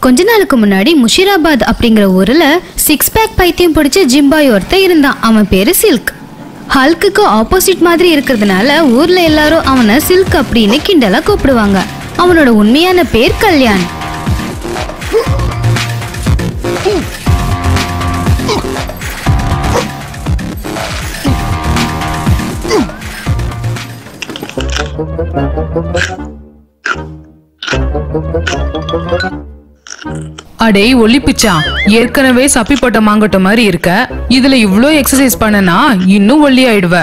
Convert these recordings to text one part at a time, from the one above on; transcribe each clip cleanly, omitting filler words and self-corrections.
கொஞ்ச நாளுக்கு முன்னாடி முஷிராபாத் அப்படிங்கிற ஊர்ல 6 பேக் பைத்தியம் பிடிச்ச ஜிம்பாய் ஒருத்தன் இருந்தான். அவன் பேரு சில்க். ஹல்குக்கு ஆப்போசிட் மாதிரி இருக்கிறதுனால ஊர்ல எல்லாரும் அவனை சில்க் அப்படின்னு கிண்டலா கூப்பிடுவாங்க. அவனோட உண்மையான பேர் கல்யாண். அடே ஒல்லிப்பிச்சா, ஏற்கனவே சப்பி போட்ட மாங்கட்ட மாதிரி இருக்க, இதுல இவ்ளோ எக்ஸசைஸ் பண்ணனா இன்னும் ஒல்லி ஆயிடுவ.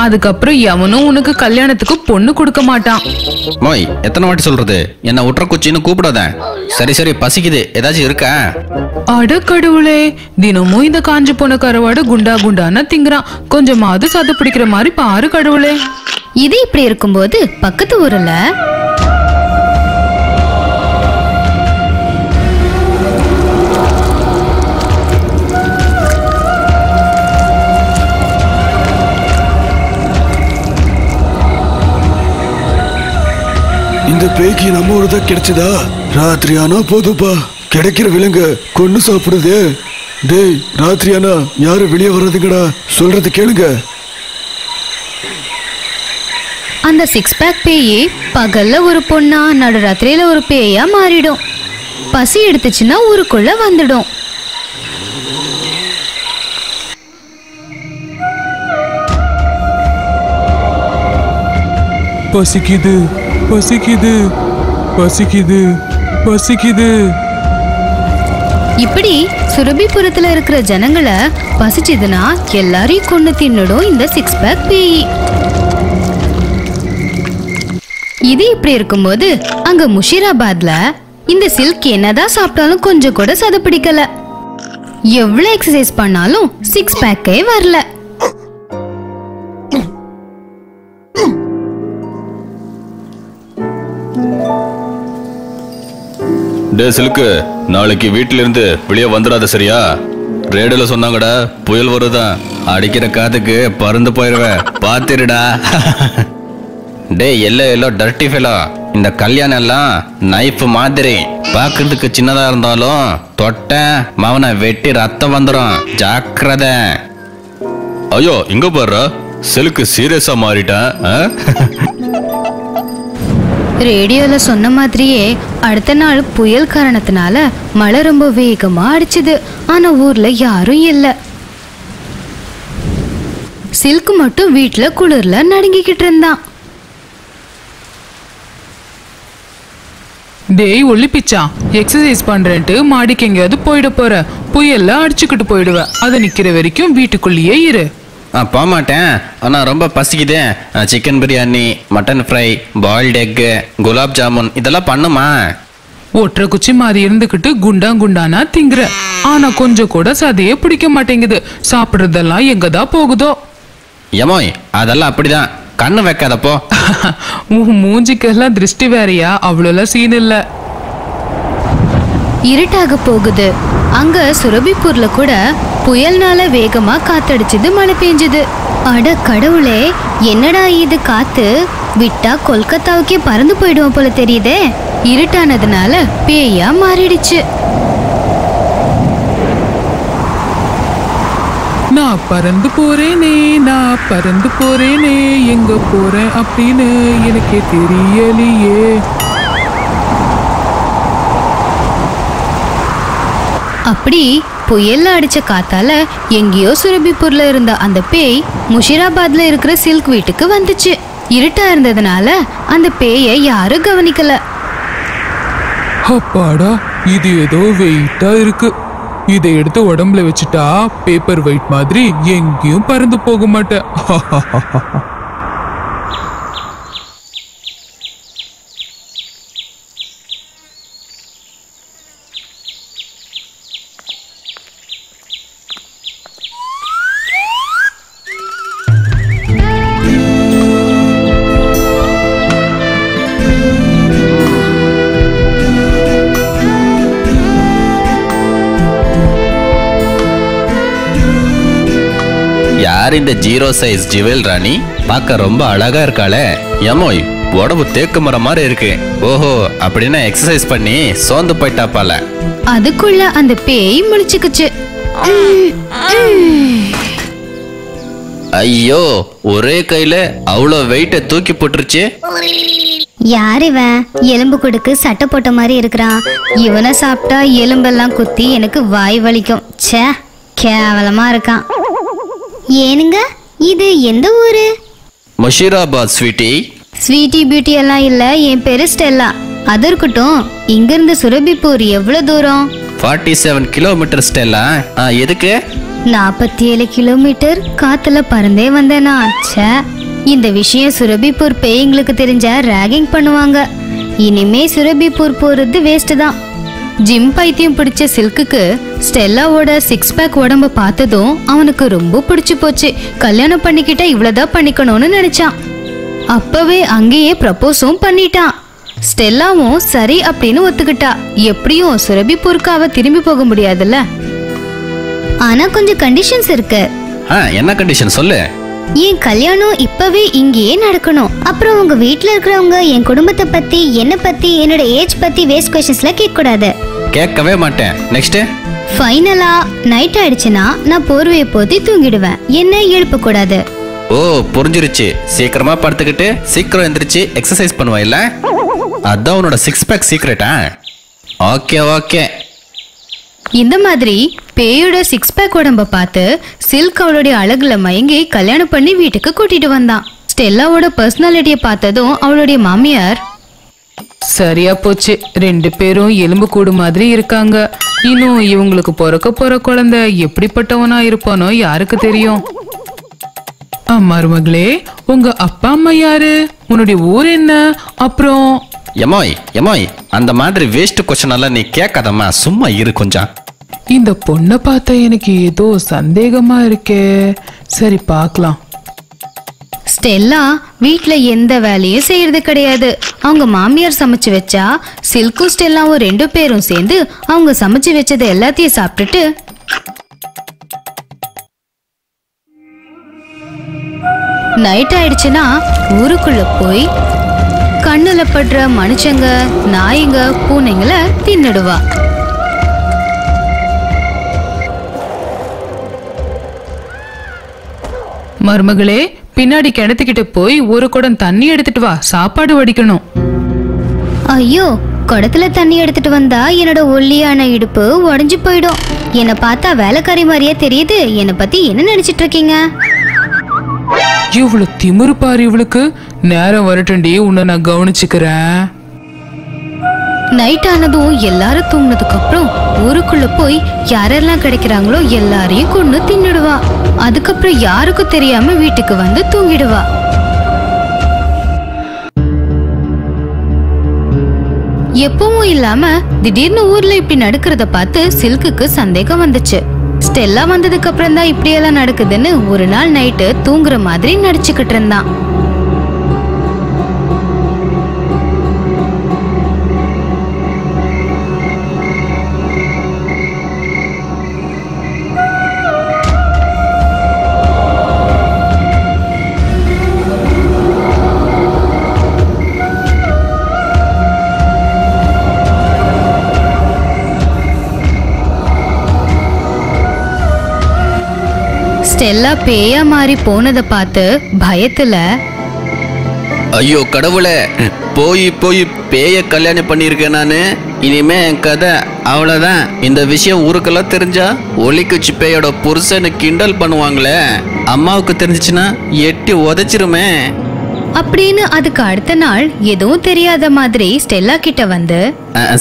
அதுக்கப்புறம் எவனும் உனக்கு கல்யாணத்துக்கு பொண்ணு கொடுக்க மாட்டான். மோய், எத்தனை வாட்டி சொல்றது? என்ன உற்ற குச்சின்னு கூப்பிடாத. சரி சரி, பசிக்குது, ஏதாச்சும் இருக்க? அட கடவுளே, தினமும் இந்த காஞ்சு போன கருவாடு குண்டா குண்டான திங்குறான். கொஞ்சமாவது சத பிடிக்கிற மாதிரி பாரு கடவுளே. இது இப்படி இருக்கும்போது பக்கத்து ஊர்ல இந்த பேய்க்கு நம்ம ஒரு தான் கிடைச்சதா? ராத்திரி ஆனா போதுப்பா, கிடைக்கிற விலங்க கொண்டு சாப்பிடுதே. டேய், ராத்திரி ஆனா யாரும் வெளியே வர்றதுங்கடா, சொல்றது கேளுங்க. அந்த 6 பேக் பேயே பகல்ல ஒரு பொண்ணா நடுராத்திரியில ஒரு பேயா மாறிடும். பசி எடுத்துச்சுன்னா ஊருக்குள்ள வந்துடும். பசிக்குது பசிக்குது பசிக்குது பசிக்குது. இப்படி சுரபிபுரத்துல இருக்கிற ஜனங்களை பசிச்சதுன்னா எல்லாரையும் கொண்டு தின்னுடும் இந்த 6 பேக் பேய். இது இப்படி இருக்கும்போது அங்க முஷிராபாத்ல இந்த சில்க் என்னதான் சாப்பிட்டாலும் கொஞ்சம் கூட சத பிடிக்கல. எவ்வளவு எக்ஸசைஸ் பண்ணாலும் 6 பேக்கே வரல. டே சில்க்கு, நாளைக்கு வீட்டுல இருந்து வெளியே வந்துடாத, சரியா? ரேடியோல சொன்னாங்கடா, புயல் வருதான், அடிக்கிற காத்துக்கு பறந்து போயிருவேன், பாத்துருடா. Day yellow yellow dirty fellow, இந்த கல்யாணம் எல்லாம் நைஃப் மாதிரி. பாக்குறதுக்கு சின்னதா இருந்தாலும் தொட்ட மவனை வெட்டி ரத்தம் வந்துடும், ஜாக்கிரதை. ஐயோ, இங்க பாரு, சில்க்கு சீரியஸா மாறிட்டேன். ரேடியோல சொன்ன மாதிரியே அடுத்த நாள் புயல் காரணத்தினால மழை ரொம்ப வேகமா அடிச்சுது. ஆனா ஊர்ல யாரும் இல்ல. சில்க் மட்டும் வீட்டுல குளிர்ல நடுங்கிக்கிட்டு இருந்தான். டேய் ஒல்லிப்பிச்சா, எக்ஸசைஸ் பண்றேன்ட்டு மாடிக்கு எங்கேயாவது போயிட போற. புயல்ல அடிச்சுக்கிட்டு போயிடுவ. அதை நிக்கிற வரைக்கும் வீட்டுக்குள்ளேயே இரு. போக மாட்டேன், ஆனால் ரொம்ப பசிக்குதே. Chicken biryani, mutton fry, boiled egg, gulab jamun இதெல்லாம் பண்ணுமா? ஒற்றை குச்சி மாதிரி இருந்துகிட்டு குண்டா குண்டானா திங்குற. ஆனா கொஞ்சம் கூட சதையே பிடிக்க மாட்டேங்குது. சாப்பிடுறதெல்லாம் எங்கதான் போகுதோ. எமோய், அதெல்லாம் அப்படிதான், கண்ணு வைக்காதப்போ. மூஞ்சிக்கெல்லாம் திருஷ்டி வேறையா? அவ்வளோலாம் சீன் இல்ல. இருட்டாக போகுது. அங்க சுரபிப்பூர்ல கூட புயல்னால வேகமா காத்தடிச்சது, மழை பெஞ்சது. அட கடவுளே, என்னடா இது காத்து? விட்டா கொல்கத்தாவுக்கே பறந்து போயிடுவோம் போல தெரியுதே. இருட்டானதுனால பேயா மாறிடுச்சு. நான் பறந்து போறேனே, நான் பறந்து போறேனே, எங்க போறேன் அப்படின்னு எனக்கே தெரியலையே. அப்படி புயல்ல அடிச்ச காத்தால எங்கேயோ சுரபிப்பூர்ல இருந்த அந்த பேய் முஷிராபாத்ல இருக்கிற சில்க் வீட்டுக்கு வந்துச்சு. இருட்டா இருந்ததுனால அந்த பேயை யாரும் கவனிக்கல. அப்பாடா, இது ஏதோ வெயிட்டா இருக்கு. இதை எடுத்து உடம்புல வச்சுட்டா பேப்பர் வெயிட் மாதிரி எங்கேயும் பறந்து போக மாட்டேன். யார் இந்த ஜீரோ சைஸ் ஜுவல் ராணி? பார்க்க ரொம்ப அழகா இருக்காளே. எமோய், உடம்பு தேக்கு மரம் மாதிரி இருக்கு. ஓஹோ, அப்படின்னா எக்ஸசைஸ் பண்ணி சோர்ந்து போயிட்டா பால. அதுக்குள்ள அந்த பேய் முழிச்சுக்குச்சு. ஐயோ, ஒரே கையில அவ்வளோ வெயிட்ட தூக்கி போட்டுருச்சு. யார் இவன்? எலும்பு கொடுக்கு சட்டை போட்ட மாதிரி இருக்கிறான். இவனை சாப்பிட்டா எலும்பெல்லாம் குத்தி எனக்கு வாய் வலிக்கும். ச்சே, கேவலமா இருக்கான். ஏனுங்க, இது எந்த ஊரு? மஷீராபாத் ஸ்வீட்டி. ஸ்வீட்டி பியூட்டி எல்லாம் இல்ல, என் பேரு ஸ்டெல்லா. அது இருக்கட்டும், இங்க இருந்து சுரபிப்பூர் எவ்வளவு தூரம்? 47 கிலோமீட்டர் ஸ்டெல்லா. எதுக்கு? 47 கிலோமீட்டர் காத்துல பறந்தே வந்தேனா? ச்சே, இந்த விஷயம் சுரபிப்பூர் பேய்ங்களுக்கு தெரிஞ்சா ராகிங் பண்ணுவாங்க. இனிமே சுரபிப்பூர் போறது வேஸ்ட் தான். ஜிம் பைத்தியம் பிடிச்ச சில்குக்கு ஸ்டெல்லாவோட 6 பேக் உடம்ப பார்த்ததும் அவனுக்கு ரொம்ப பிடிச்சு போச்சு. கல்யாணம் பண்ணிக்கிட்டா இவ்வளவுதான் பண்ணிக்கணும்னு நினைச்சான். அப்பவே அங்கேயே ப்ரப்போஸும் பண்ணிட்டான். ஸ்டெல்லாவும் சரி அப்படின்னு ஒத்துக்கிட்டா. எப்படியும் சுரபிப்பூருக்கு அவ திரும்பி போக முடியாதுல்ல. ஆனா கொஞ்சம் கண்டிஷன்ஸ் இருக்கு. என்ன கண்டிஷன் சொல்லு? என் கல்யாணம் இப்பவே இங்கேயே நடக்கணும். அப்புறம் உங்க வீட்ல இருக்கிறவங்க என் குடும்பத்தை பத்தி, என்ன பத்தி, என்னோட ஏஜ் பத்தி வேஸ்ட் கொஸ்டின்ஸ்லாம் கேட்க கூடாது. கேட்கவே மாட்டேன். நெக்ஸ்ட்? ஃபைனலா நைட் ஆயிடுச்சுன்னா நான் போர்வையை போத்தி தூங்கிடுவேன். என்ன எழுப்ப கூடாது. ஓ, புரிஞ்சிருச்சு. சீக்கிரமா படுத்துக்கிட்டு சீக்கிரம் எந்திரிச்சு எக்ஸசைஸ் பண்ணுவா இல்ல? அதான் உன்னோட 6 பேக் சீக்ரெட்டா? Okay okay. இந்த மாதிரி பேயோட 6 பேக் உடம்ப பார்த்து சில்க் அவளுடைய அழகுல மயங்கி கல்யாணம் பண்ணி வீட்டுக்கு கூட்டிட்டு வந்தான். ஸ்டெல்லாவோட பர்சனாலிட்டியை பார்த்ததும் அவளுடைய மாமியார், சரியா போச்சு, 2 பேரும் எலும்பு கூடு மாதிரி இருக்காங்க. இன்னும் இவங்களுக்கு பிறக்க போற குழந்தை எப்படிப்பட்டவனா இருப்பானோ யாருக்கு தெரியும். மருமகளே, உங்க அப்பா அம்மா யாரு? உன்னுடைய ஊர் என்ன? அப்புறம் எமாய் அந்த மாதிரி வேஸ்ட் கொஸ்டின் எல்லாம் நீ கேட்காதம்மா, சும்மா இரு கொஞ்சம். இந்த பொண்ணை பார்த்தா எனக்கு ஏதோ சந்தேகமா இருக்கே. சரி பார்க்கலாம். ஸ்டெல்லா வீட்ல எந்த வேலையும் செய்யறது கிடையாது. அவங்க மாமியார் சமைச்சு வச்சா சில்கும் ஸ்டெல்லாவும் 2 பேரும் சேர்ந்து அவங்க சமைச்சு வச்சதை எல்லாத்தையும் சாப்பிட்டுட்டு நைட் ஆயிடுச்சுன்னா ஊருக்குள்ள போய் கண்ணுல படுற மனுஷங்க, நாய்ங்க, பூனைங்களை தின்னுடுவா. மருமகளே, பின்னாடி கிணத்துக்கிட்ட போய் ஒரு குடம் தண்ணி எடுத்துட்டு வா, சாப்பாடு வடிக்கணும். ஐயோ, குடத்துல தண்ணி எடுத்துட்டு வந்தா என்னோட ஒல்லியான இடுப்பு உடைஞ்சு போயிடும். என்னை பார்த்தா வேலைக்காரி மாதிரியே தெரியுது. என்னை பத்தி என்ன நினைச்சிட்டு இருக்கீங்க? இவ்வளவு திமிரு பாரு இவளுக்கு. நேரம் வரட்டுண்டி, உன்னை நான் கவனிச்சுக்கிறேன். நைட் ஆனதும் எல்லாரும் தூங்கினதுக்கு அப்புறம் ஊருக்குள்ள போய் யாரெல்லாம் கிடைக்கிறாங்களோ எல்லாரையும் கொண்டு தின்னுடுவா. அதுக்கப்புறம் யாருக்கும் தெரியாம வீட்டுக்கு வந்து தூங்கிடுவா. எப்பவும் இல்லாம திடீர்னு ஊர்ல இப்படி நடக்கிறத பார்த்து சில்குக்கு சந்தேகம் வந்துச்சு. ஸ்டெல்லா வந்ததுக்கு அப்புறம் தான் இப்படி எல்லாம் நடக்குதுன்னு ஒரு நாள் நைட்டு தூங்குற மாதிரி நடிச்சுக்கிட்டு இருந்தான். ஸ்டெல்லா பேயா மாறி போனதை பார்த்து பயத்துல, ஐயோ கடவுளே, போய் பேய கல்யாணம் பண்ணியிருக்கேன் நானு. இனிமே என் கதை அவ்வளவுதான். இந்த விஷயம் ஊருக்கெல்லாம் தெரிஞ்சா ஒலிக்குச்சி பேயோட புருஷனை கிண்டல் பண்ணுவாங்களே. அம்மாவுக்கு தெரிஞ்சிச்சுன்னா எட்டி உதைச்சிருமே அப்படின்னு அதுக்கு அடுத்த நாள் எதுவும் தெரியாத மாதிரி ஸ்டெல்லா கிட்ட வந்து,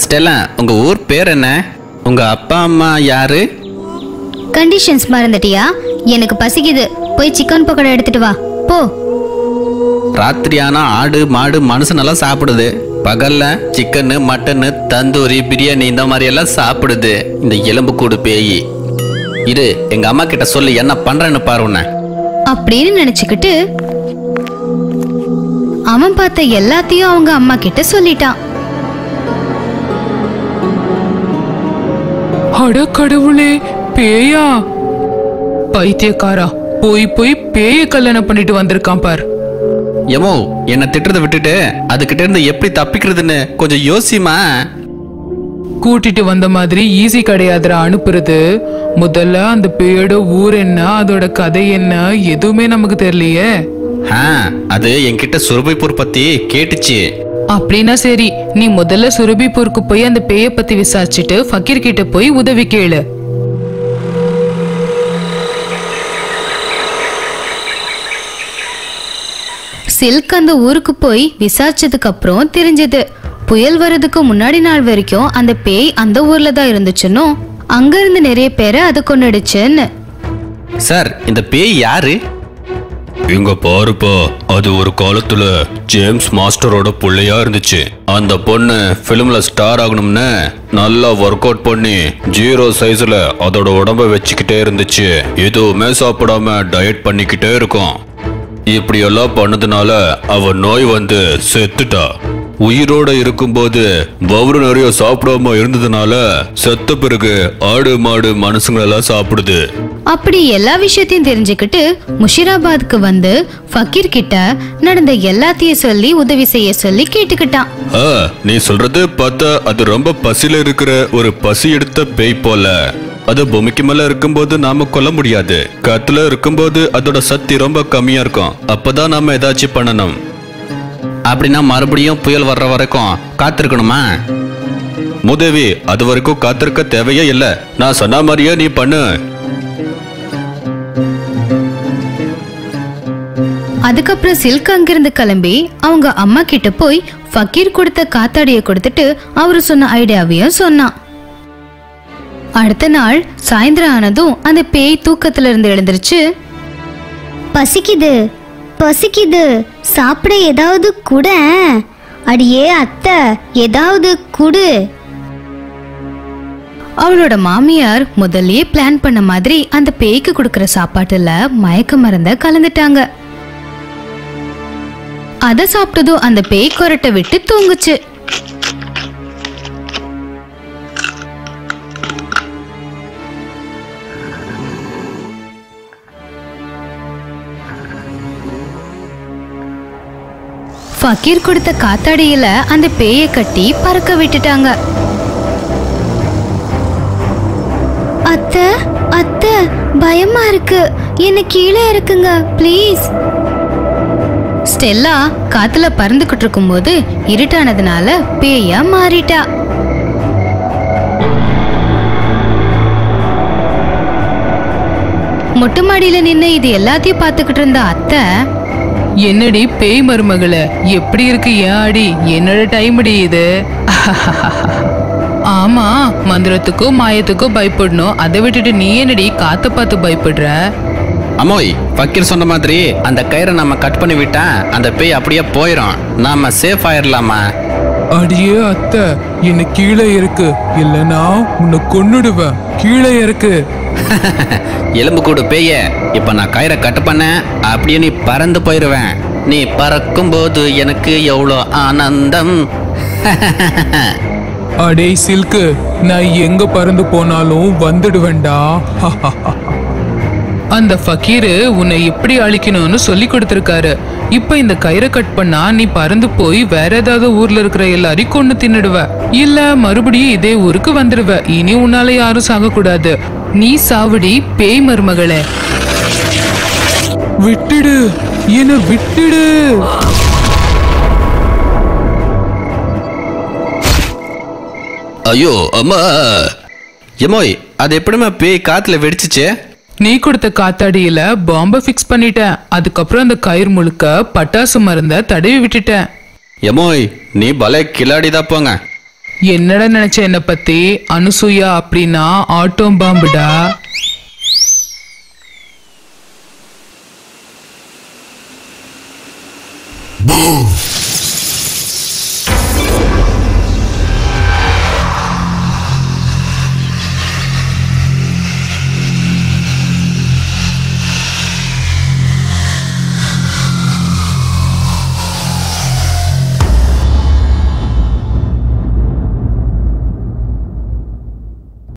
ஸ்டெல்லா, உங்க ஊர் பேர் என்ன? உங்க அப்பா அம்மா யாரு? கண்டிஷன்ஸ் மறந்துட்டியா? எனக்கு பசிக்குது, போய் சிக்கன் பக்கோடா எடுத்துட்டு வா போ. ராத்திரி ஆனா ஆடு மாடு மனுஷனெல்லாம் சாப்பிடுது. பகல்ல சிக்கனு மட்டனு தந்தூரி பிரியாணி இந்த மாதிரி எல்லாம் சாப்பிடுது இந்த எலும்பு கூடு பேய். இரு, எங்க அம்மா கிட்ட சொல்லி என்ன பண்றேன்னு பாரு உன்னை அப்படின்னு நினைச்சுக்கிட்டு அவன் பார்த்த எல்லாத்தையும் அவங்க அம்மா கிட்ட சொல்லிட்டான். அட கடவுளே, பேயா? பைத்தியக்காரா, போய் பேய கல்யாணம் பண்ணிட்டு வந்திருக்கான் பார். எமோ என்ன திட்டுறதை விட்டுட்டு அதுகிட்ட இருந்து எப்படி தப்பிக்கிறதுன்னு கொஞ்சம் யோசிமா. கூட்டிட்டு வந்த மாதிரி ஈஸி கிடையாதுடா அனுப்புறது. முதல்ல அந்த பேயோட ஊர் என்ன, அதோட கதை என்ன, எதுவுமே நமக்கு தெரியலையே. அது என்கிட்ட சுரபிப்பூர் பத்தி கேட்டுச்சு. அப்படின்னா சரி, நீ முதல்ல சுரபிப்பூருக்கு போய் அந்த பேய பத்தி விசாரிச்சுட்டு ஃபக்கீர் கிட்ட போய் உதவி கேளு. சில்க் அந்த ஊருக்கு போய் விசாரிச்சதுக்கு அப்புறம் தெரிஞ்சது, புயல் வர்றதுக்கு முன்னாடி நாள் வரைக்கும் அந்த பேய் அந்த ஊர்ல தான் இருந்துச்சுன்னு, அங்க இருந்து நிறைய பேரை அது கொன்னுடுச்சுன்னு. சார், இந்த பேய் யாரு? இங்க பாருப்பா, அது ஒரு காலத்துல ஜேம்ஸ் மாஸ்டரோட புள்ளையா இருந்துச்சு. அந்த பொண்ணு பிலிம்ல ஸ்டார் ஆகணும்னு நல்லா ஒர்க் அவுட் பண்ணி 0 சைஸ்ல அதோட உடம்ப வச்சுக்கிட்டே இருந்துச்சு. எதுவுமே சாப்பிடாம டயட் பண்ணிக்கிட்டே இருக்கும். இப்படி எல்லாம் பண்ணதுனால அவ நோய் வந்து செத்துட்டா. உயிரோட இருக்கும்போது வவுறு நிறைய சாப்பிடாம இருந்ததுனால செத்த பிறகு ஆடு மாடு மனுஷங்களெல்லாம் சாப்பிடுது. அப்படி எல்லா விஷயத்தையும் தெரிஞ்சுக்கிட்டு முஷிராபாத்க்கு வந்து ஃபக்கீர் கிட்ட நடந்த எல்லாத்தையும் சொல்லி உதவி செய்ய சொல்லி கேட்டுக்கிட்டான். நீ சொல்றது பார்த்தா அது ரொம்ப பசியில இருக்கிற ஒரு பசி எடுத்த பேய் போல. அது பூமிக்கு மேல இருக்கும்போது நாம கொல்ல முடியாது. காத்துல இருக்கும்போது அதோட சக்தி ரொம்ப கம்மியா இருக்கும். அப்பதான் நாம ஏதாச்சும் பண்ணணும். அப்படின்னா மறுபடியும் புயல் வர்ற வரைக்கும் காத்திருக்கணுமா? முதவி, அது வரைக்கும் காத்திருக்க தேவையே இல்ல. நான் சொன்ன மாதிரியே நீ பண்ணு. அதுக்கப்புறம் சில்க் அங்கிருந்து கிளம்பி அவங்க அம்மா கிட்ட போய் ஃபக்கீர் கொடுத்த காத்தாடிய கொடுத்துட்டு அவரு சொன்ன ஐடியாவையும் சொன்னான். அடுத்த நாள் சாயந்தரம் ஆனதும் அந்த பேய் தூக்கத்துல இருந்து எழுந்திருச்சு, பசிக்குது பசிக்குது, சாப்பிட ஏதாவது கூட. அடியே அத்தை, ஏதாவது குடு. அவளோட மாமியார் முதல்லயே பிளான் பண்ண மாதிரி அந்த பேய்க்கு கொடுக்கற சாப்பாட்டுல மயக்க மருந்த கலந்துட்டாங்க. அத சாப்பிட்டதும் அந்த பேய் கொரட்டை விட்டு தூங்குச்சு. ஃபக்கீர் கொடுத்த காத்தாடியில அந்த பேயை கட்டி பறக்க விட்டுட்டாங்க. அத்தை அத்தை, பயமா இருக்கு, என்ன கீழே இருக்குங்க ப்ளீஸ். ஸ்டெல்லா காத்துல பறந்துகிட்டு இருக்கும் போது இருட்டானதுனால பேயா மாறிட்டா. மொட்டை மாடியில நின்னு இது எல்லாத்தையும் பார்த்துக்கிட்டு இருந்த அத்தை, என்னடி பேய் மருமகள, எப்படி இருக்கு ஏன் அடி? என்னோட டைம் அடி இது. ஆமா, மந்திரத்துக்கும் மாயத்துக்கும் பயப்படணும். அதை விட்டுட்டு நீ என்னடி காத்த பார்த்து பயப்படுற? அம்மோய், ஃபக்கீர் சொன்ன மாதிரி அந்த கயிறை நம்ம கட் பண்ணி விட்டா அந்த பேய் அப்படியே போயிடும். நாம சேஃப் ஆயிரலாமா? அடியே அத்தை, என்ன கீழே இருக்கு, இல்லனா உன்னை கொன்னுடுவேன். கீழே இருக்கு. எலும்பு கூடு பேய, இப்ப நான் கயிறை கட் பண்ண அப்படியே நீ பறந்து போயிருவேன். நீ பறக்கும் போது எனக்கு எவ்வளோ ஆனந்தம். அடே சில்கு, நான் எங்க பறந்து போனாலும் வந்துடுவேண்டா. அந்த ஃபக்கீரு உன்னை எப்படி அழிக்கணும்னு சொல்லி கொடுத்திருக்காரு. இப்ப இந்த கயிறை கட் பண்ணா நீ பறந்து போய் வேற ஏதாவது ஊர்ல இருக்கிற எல்லாரையும் கொண்டு தின்னுடுவ, இல்ல மறுபடியும் இதே ஊருக்கு வந்துடுவ. இனி உன்னால யாரும் சாகக்கூடாது. நீ சாவடி பேய் மருமகளே. விட்டுடு, என்ன விட்டுடு. ஐயோ அம்மா. எமோய், அது எப்படிமா பேய் காத்துல வெடிச்சிச்சு? நீ கொடுத்த காத்தாடியில பாம்பை ஃபிக்ஸ் பண்ணிட்டேன். அதுக்கப்புறம் அந்த கயிறு முழுக்க பட்டாசு மருந்த தடவி விட்டுட்டேன். எமோய், நீ பலே கிளாடிதான் போங்க. என்னடா நினைச்ச என்ன பத்தி? அனுசூயா அப்படின்னா ஆட்டோம் பாம்புடா.